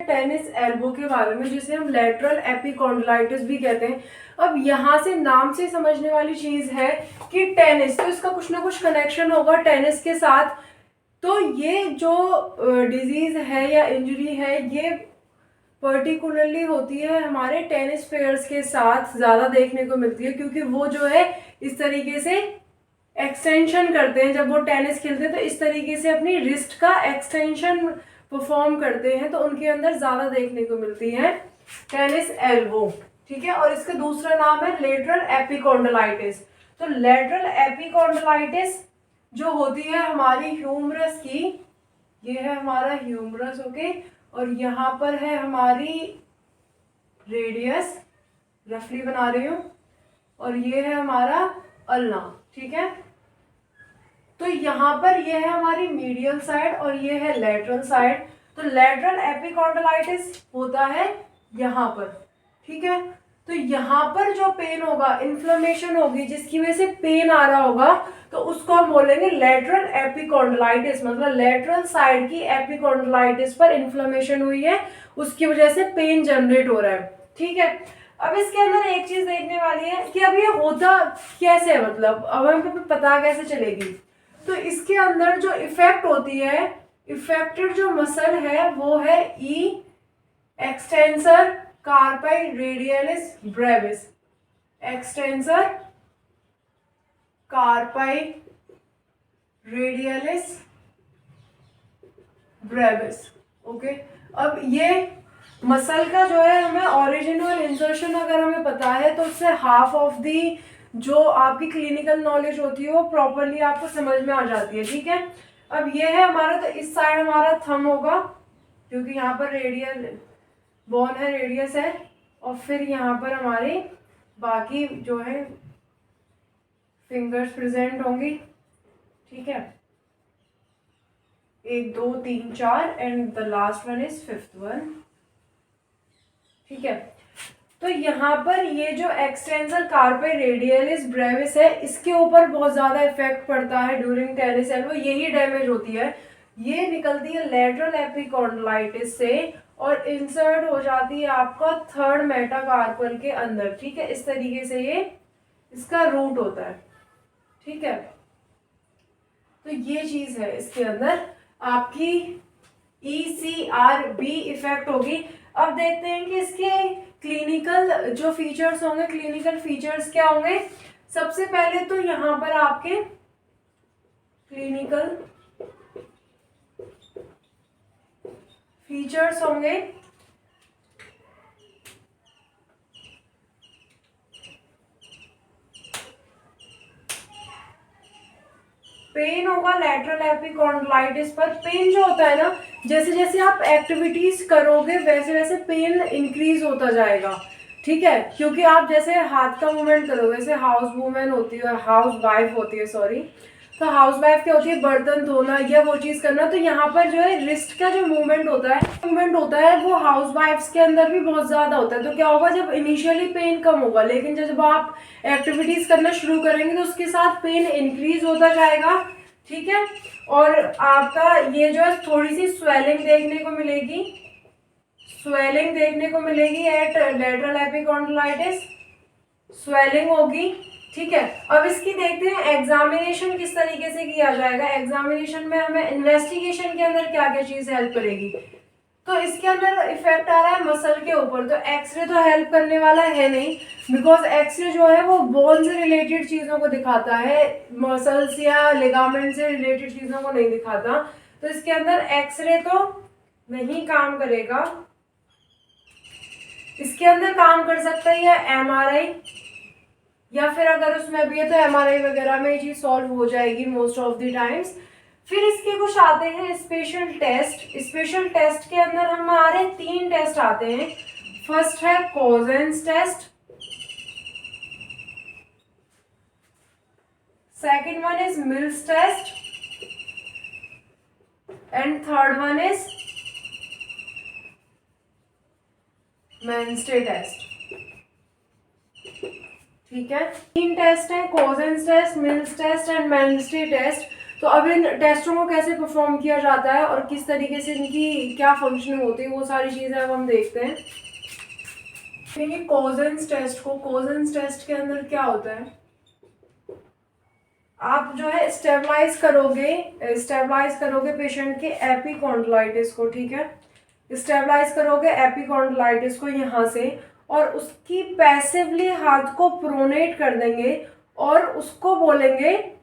Tennis elbow के बारे में, जिसे हम लेटरल एपिकॉन्डिलाइटिस भी कहते हैं। अब यहाँ से नाम से समझने वाली चीज है कि टेनिस, तो इसका कुछ ना कुछ कनेक्शन होगा टेनिस के साथ। तो ये जो डिजीज है या इंजरी है, ये पर्टिकुलरली होती है हमारे टेनिस प्लेयर्स के साथ, ज़्यादा देखने को मिलती है, क्योंकि वो जो है इस तरीके से एक्सटेंशन करते हैं। जब वो टेनिस खेलते हैं तो इस तरीके से अपनी रिस्ट का एक्सटेंशन परफॉर्म करते हैं, तो उनके अंदर ज़्यादा देखने को मिलती है टेनिस एल्बो। ठीक है, और इसका दूसरा नाम है लेटरल एपिकॉन्डिलाइटिस। तो लेटरल एपिकॉन्डिलाइटिस जो होती है हमारी ह्यूमरस की, ये है हमारा ह्यूमरस, ओके, और यहाँ पर है हमारी रेडियस, रफली बना रही हूँ, और ये है हमारा अल्ना। ठीक है, तो यहाँ पर ये है हमारी मीडियल साइड और ये है लेटरल साइड। तो लेटरल एपिकॉन्डिलाइटिस होता है यहाँ पर। ठीक है, तो यहाँ पर जो पेन होगा, इन्फ्लेमेशन होगी, जिसकी वजह से पेन आ रहा होगा, तो उसको हम बोलेंगे लेटरल एपिकॉन्डिलाइटिस। मतलब लेटरल साइड की एपिकॉन्डिलाइटिस पर इन्फ्लेमेशन हुई है, उसकी वजह से पेन जनरेट हो रहा है। ठीक है, अब इसके अंदर एक चीज देखने वाली है कि अब ये होता कैसे है, मतलब अब हमें पता कैसे चलेगी। तो इसके अंदर जो इफेक्ट होती है, इफेक्टेड जो मसल है वो है ई extensor carpi radialis brevis, extensor carpi radialis brevis. Okay, अब ये मसल का जो है हमें ओरिजिनल इंसर्शन अगर हमें पता है, तो उससे हाफ ऑफ दी जो आपकी क्लिनिकल नॉलेज होती है वो प्रॉपरली आपको समझ में आ जाती है। ठीक है, अब ये है हमारा, तो इस साइड हमारा थंब होगा, क्योंकि यहाँ पर रेडियल बोन है, रेडियस है, और फिर यहाँ पर हमारी बाकी जो है फिंगर्स प्रेजेंट होंगी। ठीक है, 1 2 3 4 and the last one is 5th one. ठीक है, तो यहाँ पर ये जो एक्सटेंसर कार्पाई रेडियलिस ब्रेविस है, इसके ऊपर बहुत ज़्यादा इफेक्ट पड़ता है ड्यूरिंग टेनिस एल्बो, यही डैमेज होती है। ये निकलती है लेटरल एपिकॉन्डिलाइटिस से और इंसर्ट हो जाती है आपका थर्ड मेटाकार्पल के अंदर। ठीक है, इस तरीके से ये इसका रूट होता है। ठीक है, तो ये चीज है, इसके अंदर आपकी ECRB इफेक्ट होगी। अब देखते हैं कि इसके क्लिनिकल जो फीचर्स होंगे, क्लिनिकल फीचर्स क्या होंगे। सबसे पहले तो यहाँ पर आपके क्लिनिकल फीचर्स होंगे, पेन होगा लेटरल एपिकॉन्डिलाइटिस पर। पेन जो होता है ना, जैसे जैसे आप एक्टिविटीज करोगे वैसे वैसे पेन इंक्रीज होता जाएगा। ठीक है, क्योंकि आप जैसे हाथ का मूवमेंट करोगे, जैसे हाउस वूमेन होती है, हाउस वाइफ होती है, सॉरी, तो हाउस वाइफ क्या होती है, बर्तन धोना या वो चीज करना, तो यहाँ पर जो है रिस्ट का जो मूवमेंट होता है वो हाउस वाइफ्स के अंदर भी बहुत ज्यादा होता है। तो क्या होगा, जब इनिशियली पेन कम होगा, लेकिन जब आप एक्टिविटीज करना शुरू करेंगे तो उसके साथ पेन इंक्रीज होता जाएगा। ठीक है, और आपका ये जो है थोड़ी सी स्वेलिंग देखने को मिलेगी, स्वेलिंग देखने को मिलेगी एट लेटरल एपिकॉन्डिलाइटिस, स्वेलिंग होगी। ठीक है, अब इसकी देखते हैं एग्जामिनेशन किस तरीके से किया जाएगा। एग्जामिनेशन में हमें इन्वेस्टिगेशन के अंदर क्या क्या चीज हेल्प करेगी। तो इसके अंदर इफेक्ट आ रहा है मसल के ऊपर, तो एक्सरे तो हेल्प करने वाला है नहीं, बिकॉज एक्सरे जो है वो बोन से रिलेटेड चीजों को दिखाता है, मसल्स या लिगामेंट से रिलेटेड चीजों को नहीं दिखाता। तो इसके अंदर एक्सरे तो नहीं काम करेगा। इसके अंदर काम कर सकता है या MRI, या फिर अगर उसमें भी है तो MRI वगैरह में ये चीज सॉल्व हो जाएगी मोस्ट ऑफ द टाइम्स। फिर इसके कुछ आते हैं स्पेशल टेस्ट। स्पेशल टेस्ट के अंदर हमारे 3 टेस्ट आते हैं। फर्स्ट है Cozen's test, second one is Mill's test, and third one is मेंस्टे टेस्ट। ठीक है, 3 टेस्ट हैं, Cozen's test, Mill's test and मेंस्टे टेस्ट। तो अब इन टेस्टों को कैसे परफॉर्म किया जाता है और किस तरीके से इनकी क्या फंक्शनिंग होती है वो सारी चीज़ें अब हम देखते हैं। देखिए कोजेंस टेस्ट को, कोजेंस टेस्ट के अंदर क्या होता है, आप जो है स्टेबलाइज करोगे पेशेंट के एपिकॉन्डलाइटिस को, ठीक है, स्टेबलाइज करोगे एपिकॉन्डलाइटिस को यहाँ से, और उसकी पैसिवली हाथ को प्रोनेट कर देंगे और उसको बोलेंगे,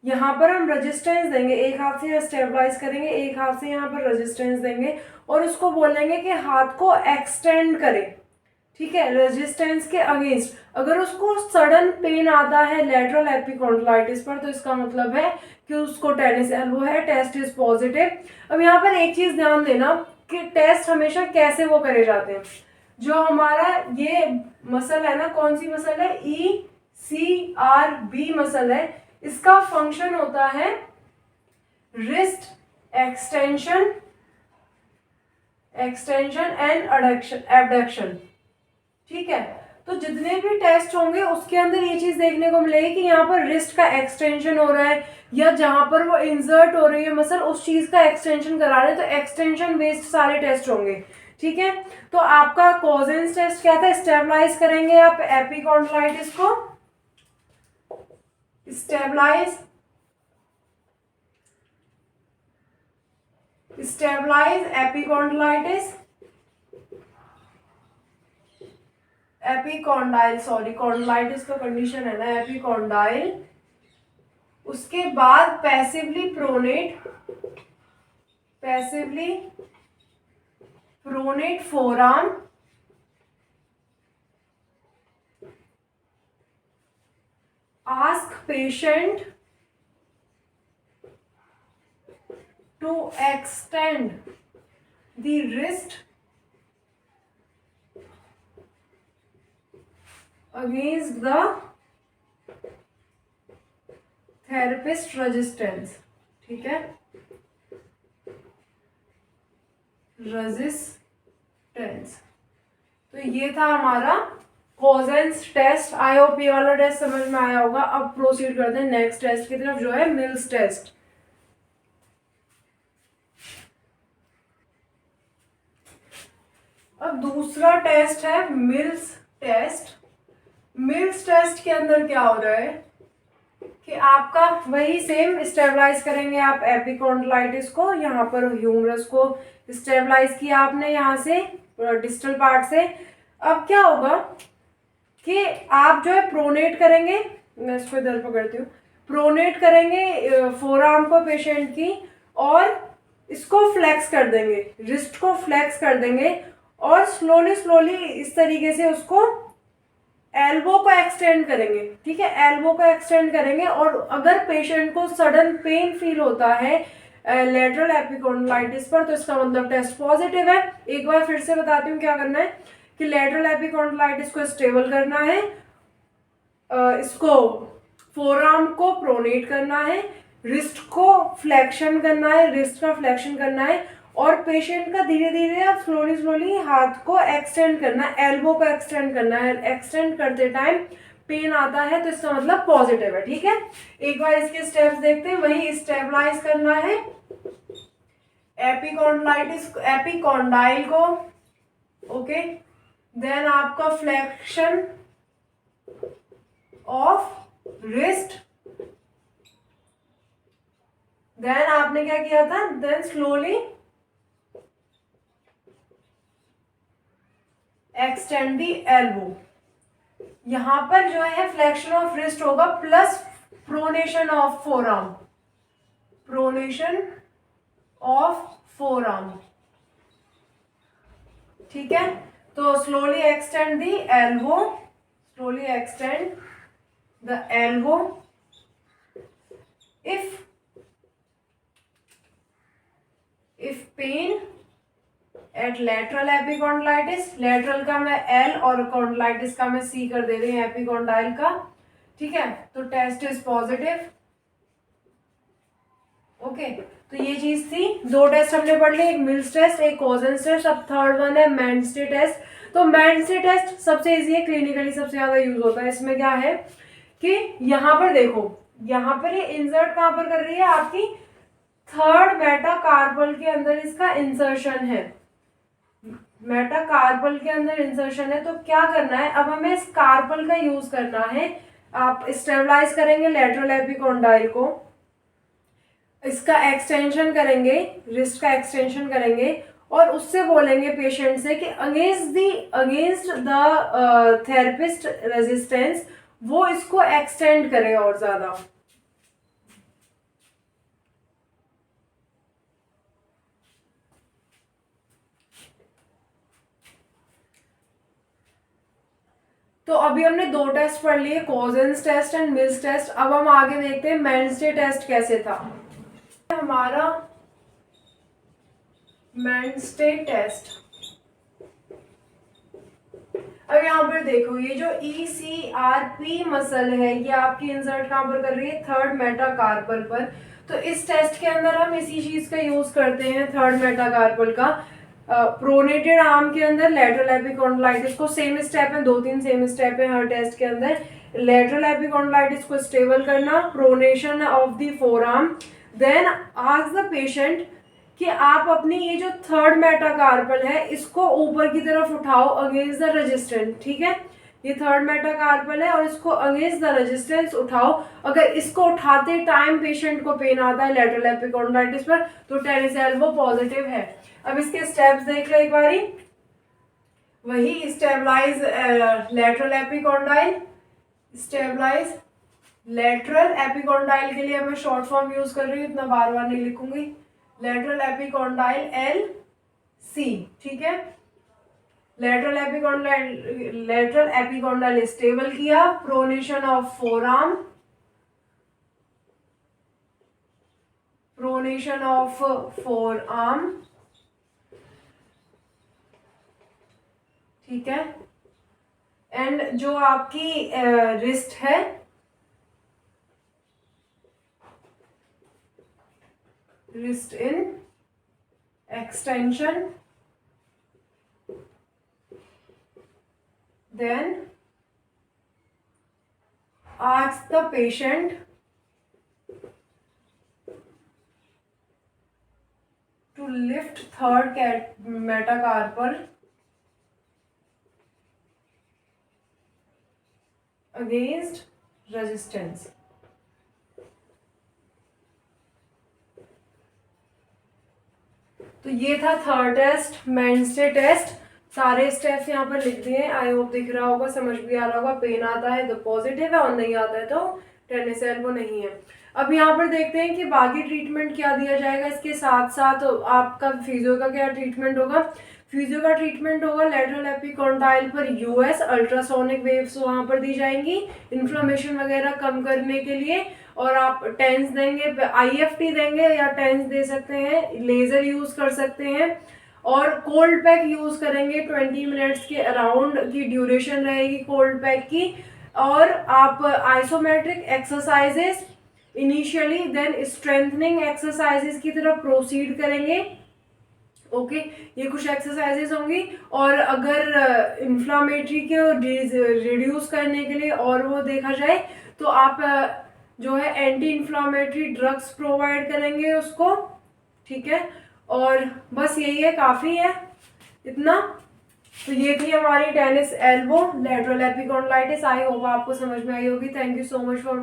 यहाँ पर हम रेजिस्टेंस देंगे, एक हाथ से स्टेबलाइज करेंगे, एक हाथ से यहाँ पर रेजिस्टेंस देंगे और उसको बोलेंगे कि हाथ को एक्सटेंड करें, ठीक है, रेजिस्टेंस के अगेंस्ट। अगर उसको सडन पेन आता है लेटरल एपिकॉन्डलाइटिस पर तो इसका मतलब है कि उसको टेनिस एल्बो है, टेस्ट इज पॉजिटिव। अब यहाँ पर एक चीज ध्यान देना कि टेस्ट हमेशा कैसे वो करे जाते हैं। जो हमारा ये मसल है ना, कौन सी मसल है, ECRB मसल है, इसका फंक्शन होता है रिस्ट एक्सटेंशन एंड एबडक्शन, ठीक है। तो जितने भी टेस्ट होंगे उसके अंदर ये चीज देखने को मिलेगी कि यहाँ पर रिस्ट का एक्सटेंशन हो रहा है या जहां पर वो इंसर्ट हो रही है मसल उस चीज का एक्सटेंशन करा रहे हैं, तो एक्सटेंशन बेस्ड सारे टेस्ट होंगे, ठीक है। तो आपका कोजेंस टेस्ट क्या था, स्टेबलाइज करेंगे आप एपिकॉन्डलाइटिस को, stabilize epicondylitis, epicondyle, sorry condylitis तो कंडीशन है ना, एपिकॉन्डाइल। उसके बाद passively pronate forearm, ask patient to extend the wrist against the therapist resistance, ठीक है, रेजिस्टेंस। तो ये था हमारा कोजेंस टेस्ट। आई होप ये वाला टेस्ट समझ में आया होगा। अब प्रोसीड करते हैं नेक्स्ट टेस्ट की तरफ जो है मिल्स टेस्ट। अब दूसरा टेस्ट है मिल्स टेस्ट। मिल्स टेस्ट के अंदर क्या हो रहा है कि आपका वही सेम स्टेबलाइज करेंगे आप एपिकॉन्डलाइटिस को, यहाँ पर ह्यूमरस को स्टेबलाइज किया आपने यहाँ से डिस्टल पार्ट से। अब क्या होगा कि आप जो है प्रोनेट करेंगे, मैं इसको इधर पकड़ती हूँ, प्रोनेट करेंगे फोरआर्म को पेशेंट की और इसको फ्लेक्स कर देंगे, रिस्ट को फ्लेक्स कर देंगे और स्लोली इस तरीके से उसको एल्बो को एक्सटेंड करेंगे, ठीक है, एल्बो को एक्सटेंड करेंगे। और अगर पेशेंट को सडन पेन फील होता है लेटरल एपिकॉन्डलाइटिस पर तो इसका मतलब टेस्ट पॉजिटिव है। एक बार फिर से बताती हूँ क्या करना है कि लेटरल एपिकॉन्डलाइटिस को स्टेबल करना है, इसको फोरआर्म को प्रोनेट करना है, रिस्ट को फ्लेक्शन करना है, रिस्ट का फ्लेक्शन करना है और पेशेंट का धीरे धीरे आप स्लोली हाथ को एक्सटेंड करना है, एल्बो को एक्सटेंड करना है। एक्सटेंड करते टाइम पेन आता है तो इसका मतलब पॉजिटिव है, ठीक है। एक बार इसके स्टेप्स देखते हैं। वही स्टेबलाइज करना है एपिकॉन्डाइल को, ओके, देन आपका फ्लेक्शन ऑफ रिस्ट, देन आपने क्या किया था, then slowly extend the elbow. यहां पर जो है फ्लेक्शन ऑफ रिस्ट होगा प्लस प्रोनेशन ऑफ फोरआर्म, ठीक है। तो slowly extend the elbow, slowly extend the elbow. If pain at lateral epicondylitis, lateral का मैं L और कॉन्डलाइटिस का मैं C कर दे रही हूँ एपिकॉन्डाइल का, ठीक है, तो टेस्ट इज पॉजिटिव, ओके। तो ये चीज थी, दो टेस्ट हमने पढ़ ली, एक मिल्स टेस्ट, एक कोजेंस टेस्ट। अब थर्ड वन है मैनस्टे टेस्ट। तो मैनस्टे टेस्ट सबसे इजी है, क्लिनिकली सबसे ज्यादा यूज होता है। इसमें क्या है कि यहाँ पर देखो यहाँ पर ये इंसर्ट कहाँ पर कर रही है, आपकी थर्ड मेटाकार्पल के अंदर इसका इंसर्शन है, मेटाकार्पल के अंदर इंसर्शन है। तो क्या करना है, अब हमें इस कार्पल का यूज करना है। आप स्टेबलाइज करेंगे लेटरल एपिकोंडाइल को, इसका एक्सटेंशन करेंगे, रिस्ट का एक्सटेंशन करेंगे और उससे बोलेंगे पेशेंट से कि अगेंस्ट द थेरेपिस्ट रेजिस्टेंस वो इसको एक्सटेंड करे और ज्यादा। तो अभी हमने दो टेस्ट पढ़ लिए, कोजेंस टेस्ट एंड मिल्स टेस्ट। अब हम आगे देखते हैं मेंस्टे टेस्ट कैसे था। हमारा मेंस्टे टेस्ट, अब यहाँ पर देखो ये जो ECRP मसल है ये आपकी इंसर्ट कहाँ पर कर रही है, थर्ड मेटाकार्पल पर। तो इस टेस्ट के अंदर हम इसी चीज का यूज करते हैं, थर्ड मेटाकार्पल का। प्रोनेटेड आर्म के अंदर लेटरल एपिकोंडलाइटिस को सेम स्टेप है, 2-3 सेम स्टेप है हर टेस्ट के अंदर। लेटरल एपिकोंडलाइटिस को स्टेबल करना, pronation of the forearm, then ask the patient कि आप अपनी ये जो थर्ड मेटाकार्पल है इसको ऊपर की तरफ उठाओ अगेंस्ट द रेजिस्टेंस, ठीक है। ये थर्ड मेटाकार्पल है और इसको अगेंस्ट द रेजिस्टेंस उठाओ। अगर इसको उठाते टाइम पेशेंट को पेन आता है लेटरल एपिकोंडलाइटिस पर तो टेनिस एल्बो पॉजिटिव है। अब इसके स्टेप्स देख लो एक बारी, वही stabilize lateral epicondyle, stabilize lateral epicondyle के लिए मैं शॉर्ट फॉर्म यूज कर रही हूँ, इतना बार बार नहीं लिखूंगी। लेटरल एपिकोंडाइल LC, ठीक है। लेटरल एपिकोंडाइल स्टेबल किया, pronation of forearm, pronation of forearm, ठीक है। एंड जो आपकी रिस्ट है, wrist in extension, then ask the patient to lift third metacarpal against resistance। तो ये था थर्ड टेस्ट, मेंस्टे टेस्ट। सारे स्टेप्स यहाँ पर लिख दिए, आई होप दिख रहा होगा, समझ भी आ रहा होगा। पेन आता है तो पॉजिटिव है और नहीं आता है तो टेनिस एल्बो नहीं है। अब यहाँ पर देखते हैं कि बाकी ट्रीटमेंट क्या दिया जाएगा। इसके साथ साथ आपका फिजियो का क्या ट्रीटमेंट होगा। फिजियो का ट्रीटमेंट होगा लेटरल एपिकोंडाइल पर US अल्ट्रासोनिक वेव्स वहाँ पर दी जाएंगी इन्फ्लेमेशन वगैरह कम करने के लिए। और आप टेंस देंगे, IFT देंगे या टेंस दे सकते हैं, लेजर यूज कर सकते हैं और कोल्ड पैक यूज करेंगे। 20 मिनट्स के अराउंड की ड्यूरेशन रहेगी कोल्ड पैक की। और आप isometric exercises initially, then strengthening exercises की तरफ प्रोसीड करेंगे। ओके, ये कुछ एक्सरसाइजेस होंगी। और अगर इन्फ्लामेटरी को रिड्यूस करने के लिए और वो देखा जाए तो आप जो है एंटी इन्फ्लामेटरी ड्रग्स प्रोवाइड करेंगे उसको, ठीक है। और बस यही है, काफ़ी है इतना। तो ये थी हमारी tennis elbow lateral epicondylitis. I hope आपको समझ में आई होगी। Thank you so much for